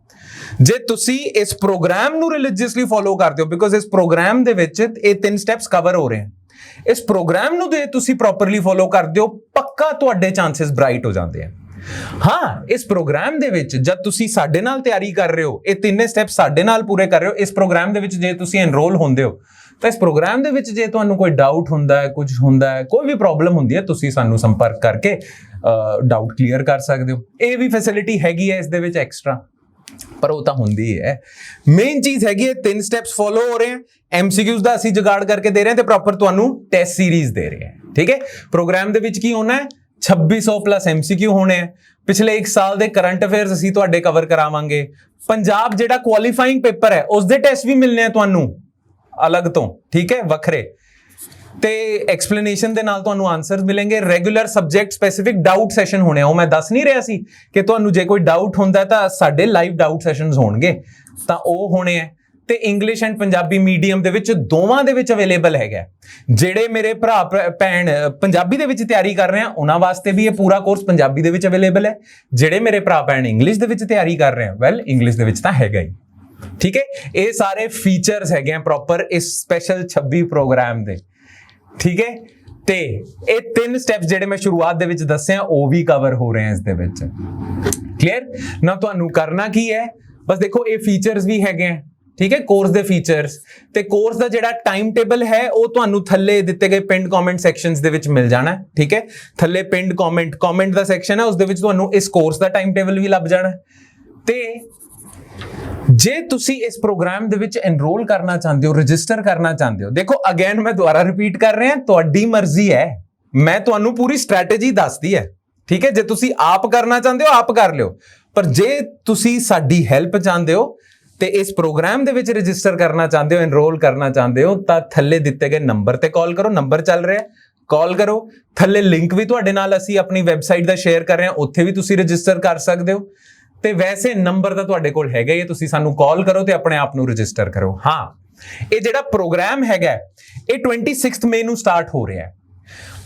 ਜੇ ਤੁਸੀਂ ਇਸ ਪ੍ਰੋਗਰਾਮ ਨੂੰ ਰਿਲੀਜੀਅਸਲੀ ਫੋਲੋ ਕਰਦੇ ਹੋ, ਬਿਕੋਜ਼ ਇਸ ਪ੍ਰੋਗਰਾਮ ਦੇ ਵਿੱਚ ਇਹ 3 ਸਟੈਪਸ ਕਵਰ ਹੋ ਰਹੇ ਹਨ, ਇਸ ਪ੍ਰੋਗਰਾਮ ਨੂੰ ਜੇ ਤੁਸੀਂ ਪ੍ਰੋਪਰਲੀ ਫੋਲੋ ਕਰਦੇ ਹੋ, ਪੱਕਾ ਤੁਹਾਡੇ ਚਾਂਸਸ ਬ੍ਰਾਈਟ ਹੋ ਜਾਂਦੇ ਆ। ਹਾਂ, ਇਸ ਪ੍ਰੋਗਰਾਮ ਦੇ ਵਿੱਚ ਜਦ ਤੁਸੀਂ ਸਾਡੇ ਨਾਲ ਤਿਆਰੀ ਕਰ ਰਹੇ ਹੋ, ਇਹ ਤਿੰਨੇ ਸਟੈਪ ਸਾਡੇ ਨਾਲ ਪੂਰੇ ਕਰ ਰਹੇ ਹੋ, ਇਸ ਪ੍ਰੋਗਰਾਮ ਦੇ ਵਿੱਚ ਜੇ ਤੁਸੀਂ ਐਨਰੋਲ ਹੁੰਦੇ ਹੋ, ਤਾਂ ਇਸ ਪ੍ਰੋਗਰਾਮ ਦੇ ਵਿੱਚ ਜੇ ਤੁਹਾਨੂੰ ਕੋਈ ਡਾਊਟ ਹੁੰਦਾ ਹੈ, ਕੁਝ ਹੁੰਦਾ ਹੈ, ਕੋਈ ਵੀ ਪ੍ਰੋਬਲਮ ਹੁੰਦੀ ਹੈ, ਤੁਸੀਂ ਸਾਨੂੰ ਸੰਪਰਕ ਕਰਕੇ ਡਾਊਟ ਕਲੀਅਰ ਕਰ ਸਕਦੇ ਹੋ। ਇਹ ਵੀ ਫੈਸਿਲਿਟੀ ਹੈਗੀ ਹੈ ਇਸ ਦੇ ਵਿੱਚ ਐਕਸਟਰਾ, ਪਰ ਉਹ ਤਾਂ ਹੁੰਦੀ ਹੈ। ਮੇਨ ਚੀਜ਼ ਹੈਗੀ ਹੈ 3 ਸਟੈਪਸ ਫੋਲੋ ਹੋ ਰਹੇ ਹਨ, MCQs ਦਾ ਅਸੀਂ ਜੁਗਾੜ ਕਰਕੇ ਦੇ ਰਹੇ ਹਾਂ ਤੇ ਪ੍ਰੋਪਰ ਤੁਹਾਨੂੰ ਟੈਸਟ ਸੀਰੀਜ਼ ਦੇ ਰਹੇ ਹਾਂ। ਠੀਕ ਹੈ, ਪ੍ਰੋਗਰਾਮ ਦੇ ਵਿੱਚ ਕੀ ਹੋਣਾ ਹੈ, 2600 ਪਲੱਸ MCQ ਹੋਣੇ ਹੈ। ਪਿਛਲੇ 1 ਸਾਲ ਦੇ ਕਰੰਟ ਅਫੇਅਰਸ ਅਸੀਂ ਤੁਹਾਡੇ ਕਵਰ ਕਰਾਵਾਂਗੇ। ਪੰਜਾਬ ਜਿਹੜਾ ਕੁਆਲੀਫਾਈਂਗ ਪੇਪਰ ਹੈ ਉਸ ਦੇ ਟੈਸਟ ਵੀ ਮਿਲਨੇ ਆ ਤੁਹਾਨੂੰ ਅਲੱਗ ਤੋਂ, ਠੀਕ ਹੈ, ਵੱਖਰੇ। ਤੇ ਐਕਸਪਲੇਨੇਸ਼ਨ ਦੇ ਨਾਲ ਤੁਹਾਨੂੰ ਆਨਸਰਸ ਮਿਲਣਗੇ। Regular subject specific doubt session ਹੋਣੇ ਆ, ਉਹ ਮੈਂ ਦੱਸ ਨਹੀਂ ਰਿਹਾ ਸੀ ਕਿ ਤੁਹਾਨੂੰ ਜੇ ਕੋਈ ਡਾਊਟ ਹੁੰਦਾ ਤਾਂ ਸਾਡੇ ਲਾਈਵ ਡਾਊਟ ਸੈਸ਼ਨਸ ਹੋਣਗੇ, ਤਾਂ ਉਹ ਹੋਣੇ ਆ। ਤੇ ਇੰਗਲਿਸ਼ ਐਂਡ ਪੰਜਾਬੀ ਮੀਡੀਅਮ ਦੇ ਵਿੱਚ ਦੋਵਾਂ ਦੇ ਵਿੱਚ ਅਵੇਲੇਬਲ ਹੈਗਾ। ਜਿਹੜੇ ਮੇਰੇ ਭਰਾ ਭੈਣ ਪੰਜਾਬੀ ਦੇ ਵਿੱਚ ਤਿਆਰੀ ਕਰ ਰਹੇ ਆ, ਉਹਨਾਂ ਵਾਸਤੇ ਵੀ ਇਹ ਪੂਰਾ ਕੋਰਸ ਪੰਜਾਬੀ ਦੇ ਵਿੱਚ ਅਵੇਲੇਬਲ ਹੈ। ਜਿਹੜੇ ਮੇਰੇ ਭਰਾ ਭੈਣ ਇੰਗਲਿਸ਼ ਦੇ ਵਿੱਚ ਤਿਆਰੀ ਕਰ ਰਹੇ ਆ, ਵੈਲ ਇੰਗਲਿਸ਼ ਦੇ ਵਿੱਚ ਤਾਂ ਹੈਗਾ ਹੀ। ਠੀਕ ਹੈ, ਇਹ ਸਾਰੇ ਫੀਚਰਸ ਹੈਗੇ ਆ ਪ੍ਰੋਪਰ ਇਸ ਸਪੈਸ਼ਲ 26 ਪ੍ਰੋਗਰਾਮ ਦੇ। ਠੀਕ ਹੈ, ਤੇ ਇਹ 3 ਸਟੈਪਸ ਜਿਹੜੇ ਮੈਂ ਸ਼ੁਰੂਆਤ ਦੇ ਵਿੱਚ ਦੱਸਿਆ ਉਹ ਵੀ ਕਵਰ ਹੋ ਰਹੇ ਆ ਇਸ ਦੇ ਵਿੱਚ। ਕਲੀਅਰ ਨਾ? ਤੁਹਾਨੂੰ ਕਰਨਾ ਕੀ ਹੈ, ਬਸ ਦੇਖੋ ਇਹ ਫੀਚਰਸ ਵੀ ਹੈਗੇ ਆ, ਠੀਕ ਹੈ, ਕੋਰਸ ਦੇ ਫੀਚਰਸ। ਤੇ ਕੋਰਸ ਦਾ ਜਿਹੜਾ ਟਾਈਮ ਟੇਬਲ ਹੈ ਉਹ ਤੁਹਾਨੂੰ ਥੱਲੇ ਦਿੱਤੇ ਗਏ ਪਿੰਡ ਕਮੈਂਟ ਸੈਕਸ਼ਨਸ ਦੇ ਵਿੱਚ ਮਿਲ ਜਾਣਾ। ਠੀਕ ਹੈ, ਥੱਲੇ ਪਿੰਡ ਕਮੈਂਟ ਦਾ ਸੈਕਸ਼ਨ ਹੈ, ਉਸ ਦੇ ਵਿੱਚ ਤੁਹਾਨੂੰ ਇਸ ਕੋਰਸ ਦਾ ਟਾਈਮ ਟੇਬਲ ਵੀ ਲੱਭ ਜਾਣਾ। ਤੇ ਜੇ ਤੁਸੀਂ ਇਸ ਪ੍ਰੋਗਰਾਮ ਦੇ ਵਿੱਚ ਐਨਰੋਲ ਕਰਨਾ ਚਾਹੁੰਦੇ ਹੋ, ਰਜਿਸਟਰ ਕਰਨਾ ਚਾਹੁੰਦੇ ਹੋ, ਦੇਖੋ ਅਗੇਨ ਮੈਂ ਦੁਬਾਰਾ ਰਿਪੀਟ ਕਰ ਰਿਹਾ, ਤੁਹਾਡੀ ਮਰਜ਼ੀ ਹੈ। ਮੈਂ ਤੁਹਾਨੂੰ ਪੂਰੀ ਸਟ੍ਰੈਟੇਜੀ ਦੱਸਦੀ ਹੈ। ਠੀਕ ਹੈ, ਜੇ ਤੁਸੀਂ ਆਪ ਕਰਨਾ ਚਾਹੁੰਦੇ ਹੋ ਆਪ ਕਰ ਲਿਓ, ਪਰ ਜੇ ਤੁਸੀਂ ਸਾਡੀ ਹੈਲਪ ਚਾਹੁੰਦੇ ਹੋ ਤੇ ਇਸ ਪ੍ਰੋਗਰਾਮ ਦੇ ਵਿੱਚ ਰਜਿਸਟਰ ਕਰਨਾ ਚਾਹੁੰਦੇ ਹੋ, ਐਨਰੋਲ ਕਰਨਾ ਚਾਹੁੰਦੇ ਹੋ, ਤਾਂ ਥੱਲੇ ਦਿੱਤੇ ਗਏ ਨੰਬਰ ਤੇ ਕਾਲ ਕਰੋ। ਨੰਬਰ ਚੱਲ ਰਿਹਾ, ਕਾਲ ਕਰੋ। ਥੱਲੇ ਲਿੰਕ ਵੀ ਤੁਹਾਡੇ ਨਾਲ ਅਸੀਂ ਆਪਣੀ ਵੈਬਸਾਈਟ ਦਾ ਸ਼ੇਅਰ ਕਰ ਰਹੇ ਹਾਂ, ਉੱਥੇ ਵੀ ਤੁਸੀਂ ਰਜਿਸਟਰ ਕਰ ਸਕਦੇ ਹੋ। ਤੇ ਵੈਸੇ ਨੰਬਰ ਤਾਂ ਤੁਹਾਡੇ ਕੋਲ ਹੈਗਾ ਹੀ ਹੈ, ਤੁਸੀਂ ਸਾਨੂੰ ਕਾਲ ਕਰੋ ਤੇ ਆਪਣੇ ਆਪ ਨੂੰ ਰਜਿਸਟਰ ਕਰੋ। ਹਾਂ, ਇਹ ਜਿਹੜਾ ਪ੍ਰੋਗਰਾਮ ਹੈਗਾ ਇਹ 26 ਮਈ ਨੂੰ ਸਟਾਰਟ ਹੋ ਰਿਹਾ ਹੈ,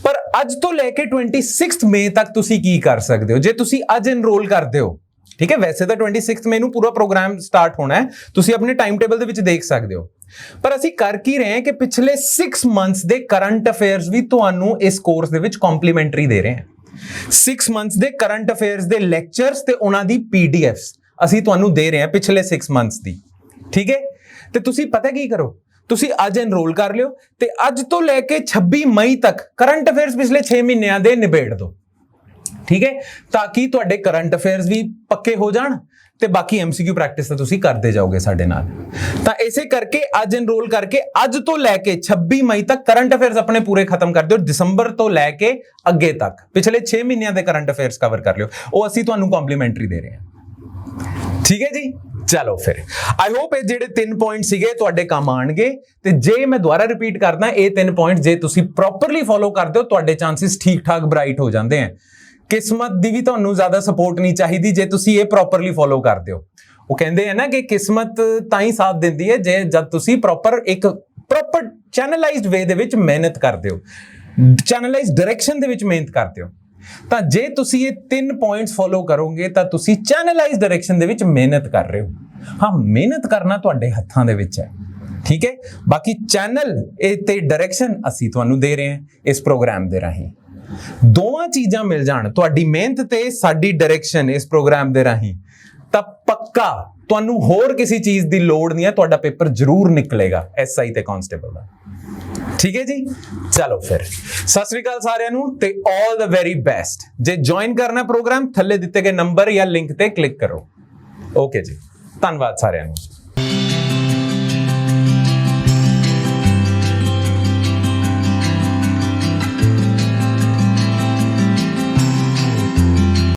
ਪਰ ਅੱਜ ਤੋਂ ਲੈ ਕੇ 26 ਮਈ ਤੱਕ ਤੁਸੀਂ ਕੀ ਕਰ ਸਕਦੇ ਹੋ ਜੇ ਤੁਸੀਂ ਅੱਜ ਐਨਰੋਲ ਕਰਦੇ ਹੋ। ਠੀਕ ਹੈ, ਵੈਸੇ ਤਾਂ 26 ਮਈ ਨੂੰ ਪੂਰਾ ਪ੍ਰੋਗਰਾਮ ਸਟਾਰਟ ਹੋਣਾ ਹੈ, ਤੁਸੀਂ ਆਪਣੇ ਟਾਈਮ ਟੇਬਲ ਦੇ ਵਿੱਚ ਦੇਖ ਸਕਦੇ ਹੋ, ਪਰ ਅਸੀਂ ਕਰ ਕੀ ਰਹੇ ਹਾਂ ਕਿ ਪਿਛਲੇ 6 ਮੰਥਸ ਦੇ ਕਰੰਟ ਅਫੇਅਰਸ ਵੀ ਤੁਹਾਨੂੰ ਇਸ ਕੋਰਸ ਦੇ ਵਿੱਚ ਕੰਪਲੀਮੈਂਟਰੀ ਦੇ ਰਹੇ ਹਾਂ। 6 ਮੰਥਸ ਦੇ ਕਰੰਟ ਅਫੇਅਰਸ ਦੇ ਲੈਕਚਰਸ ਤੇ ਉਹਨਾਂ ਦੀ PDFs ਅਸੀਂ ਤੁਹਾਨੂੰ ਦੇ ਰਹੇ ਹਾਂ ਪਿਛਲੇ 6 ਮੰਥਸ ਦੀ। ਠੀਕ ਹੈ, ਤੇ ਤੁਸੀਂ ਪਤਾ ਕੀ ਕਰੋ, ਤੁਸੀਂ ਅੱਜ ਐਨਰੋਲ ਕਰ ਲਿਓ ਤੇ ਅੱਜ ਤੋਂ ਲੈ ਕੇ 26 ਮਈ ਤੱਕ ਕਰੰਟ ਅਫੇਅਰਸ ਪਿਛਲੇ 6 ਮਹੀਨਿਆਂ ਦੇ ਨਿਬੇੜ ਦਿਓ। ਠੀਕ ਹੈ, ਤਾਂ ਕਿ ਤੁਹਾਡੇ ਕਰੰਟ ਅਫੇਅਰਸ ਵੀ ਪੱਕੇ ਹੋ ਜਾਣ ਤੇ ਬਾਕੀ MCQ ਪ੍ਰੈਕਟਿਸ ਤਾਂ ਤੁਸੀਂ ਕਰਦੇ ਜਾਓਗੇ ਸਾਡੇ ਨਾਲ। ਤਾਂ ਇਸੇ ਕਰਕੇ ਅੱਜ ਐਨਰੋਲ ਕਰਕੇ ਅੱਜ ਤੋਂ ਲੈ ਕੇ 26 ਮਈ ਤੱਕ ਕਰੰਟ ਅਫੇਅਰਸ ਆਪਣੇ ਪੂਰੇ ਖਤਮ ਕਰ ਦਿਓ। ਦਸੰਬਰ ਤੋਂ ਲੈ ਕੇ ਅੱਗੇ ਤੱਕ ਪਿਛਲੇ 6 ਮਹੀਨਿਆਂ ਦੇ ਕਰੰਟ ਅਫੇਅਰਸ ਕਵਰ ਕਰ ਲਿਓ, ਉਹ ਅਸੀਂ ਤੁਹਾਨੂੰ ਕੰਪਲੀਮੈਂਟਰੀ ਦੇ ਰਹੇ ਹਾਂ। ਠੀਕ ਹੈ ਜੀ, ਚਲੋ ਫਿਰ ਆਈ ਹੋਪ ਇਹ ਜਿਹੜੇ 3 ਪੁਆਇੰਟ ਸੀਗੇ ਤੁਹਾਡੇ ਕੰਮ ਆਣਗੇ। ਤੇ ਜੇ ਮੈਂ ਦੁਬਾਰਾ ਰਿਪੀਟ ਕਰਦਾ, ਇਹ 3 ਪੁਆਇੰਟ ਜੇ ਤੁਸੀਂ ਪ੍ਰੋਪਰਲੀ ਫੋਲੋ ਕਰਦੇ ਹੋ, ਤੁਹਾਡੇ ਚਾਂਸਸ ਠੀਕ ਠਾਕ ਬ੍ਰਾਈਟ ਹੋ ਜਾਂਦੇ ਆ। ਕਿਸਮਤ ਦੀ ਵੀ ਤੁਹਾਨੂੰ ਜ਼ਿਆਦਾ ਸਪੋਰਟ ਨਹੀਂ ਚਾਹੀਦੀ ਜੇ ਤੁਸੀਂ ਇਹ ਪ੍ਰੋਪਰਲੀ ਫੋਲੋ ਕਰਦੇ ਹੋ। ਉਹ ਕਹਿੰਦੇ ਆ ਨਾ ਕਿ ਕਿਸਮਤ ਤਾਂ ਹੀ ਸਾਥ ਦਿੰਦੀ ਹੈ ਜੇ ਜਦ ਤੁਸੀਂ ਪ੍ਰੋਪਰ ਚੈਨਲਾਈਜ਼ਡ ਵੇ ਦੇ ਵਿੱਚ ਮਿਹਨਤ ਕਰਦੇ ਹੋ। ਚੈਨਲਾਈਜ਼ ਡਾਇਰੈਕਸ਼ਨ ਦੇ ਵਿੱਚ ਮਿਹਨਤ ਕਰਦੇ ਹੋ ਤਾਂ ਜੇ ਤੁਸੀਂ ਇਹ 3 ਪੁਆਇੰਟਸ ਫੋਲੋ ਕਰੋਗੇ ਤਾਂ ਤੁਸੀਂ ਚੈਨਲਾਈਜ਼ ਡਾਇਰੈਕਸ਼ਨ ਦੇ ਵਿੱਚ ਮਿਹਨਤ ਕਰ ਰਹੇ ਹੋ। ਹਾਂ, ਮਿਹਨਤ ਕਰਨਾ ਤੁਹਾਡੇ ਹੱਥਾਂ ਦੇ ਵਿੱਚ ਹੈ, ਠੀਕ ਹੈ। ਬਾਕੀ ਚੈਨਲ ਇਹ ਤੇ ਡਾਇਰੈਕਸ਼ਨ ਅਸੀਂ ਤੁਹਾਨੂੰ ਦੇ ਰਹੇ ਹਾਂ ਇਸ ਪ੍ਰੋਗਰਾਮ ਦੇ ਰਾਹੀਂ। ਦੋਵਾਂ ਚੀਜ਼ਾਂ ਮਿਲ ਜਾਣ, ਤੁਹਾਡੀ ਮਿਹਨਤ ਤੇ ਸਾਡੀ ਡਾਇਰੈਕਸ਼ਨ ਇਸ ਪ੍ਰੋਗਰਾਮ ਦੇ ਰਾਹੀਂ, ਤਾਂ ਪੱਕਾ ਤੁਹਾਨੂੰ ਹੋਰ ਕਿਸੇ ਚੀਜ਼ ਦੀ ਲੋੜ ਨਹੀਂ ਹੈ, ਤੁਹਾਡਾ ਪੇਪਰ ਜ਼ਰੂਰ ਨਿਕਲੇਗਾ SI ਤੇ ਕਾਂਸਟੇਬਲ ਦਾ। ਠੀਕ ਹੈ ਜੀ, ਚਲੋ ਫਿਰ ਸਤਿ ਸ੍ਰੀ ਅਕਾਲ ਸਾਰਿਆਂ ਨੂੰ ਤੇ ਆਲ ਦ ਵੈਰੀ ਬੈਸਟ। ਜੇ ਜੁਆਇਨ ਕਰਨਾ ਪ੍ਰੋਗਰਾਮ, ਥੱਲੇ ਦਿੱਤੇ ਗਏ ਨੰਬਰ ਜਾਂ ਲਿੰਕ ਤੇ ਕਲਿੱਕ ਕਰੋ। ਓਕੇ ਜੀ, ਧੰਨਵਾਦ ਸਾਰਿਆਂ ਨੂੰ।